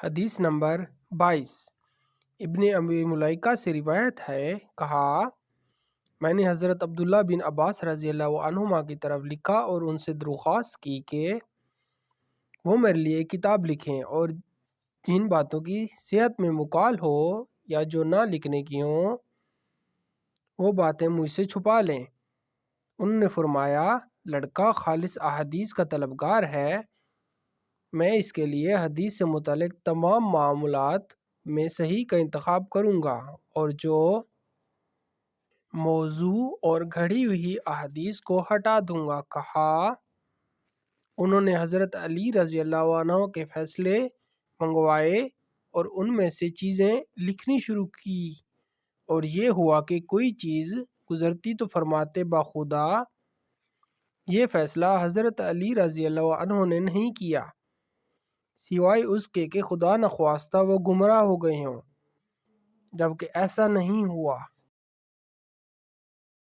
حدیث نمبر 22 ابن ابی ملیکہ سے روایت ہے، کہا میں نے حضرت عبداللہ بن عباس رضی اللہ عنہما کی طرف لکھا اور ان سے درخواست کی کہ وہ میرے لیے کتاب لکھیں اور جن باتوں کی صحت میں مقال ہو یا جو نہ لکھنے کی ہوں وہ باتیں مجھ سے چھپا لیں۔ انہوں نے فرمایا، لڑکا خالص احادیث کا طلبگار ہے، میں اس کے لیے حدیث سے متعلق تمام معاملات میں صحیح کا انتخاب کروں گا اور جو موضوع اور گھڑی ہوئی احادیث کو ہٹا دوں گا۔ کہا انہوں نے حضرت علی رضی اللہ عنہ کے فیصلے منگوائے اور ان میں سے چیزیں لکھنی شروع کی، اور یہ ہوا کہ کوئی چیز گزرتی تو فرماتے بخدا یہ فیصلہ حضرت علی رضی اللہ عنہ نے نہیں کیا سوائے اس کے کہ خدا نخواستہ وہ گمراہ ہو گئے ہوں، جبکہ ایسا نہیں ہوا۔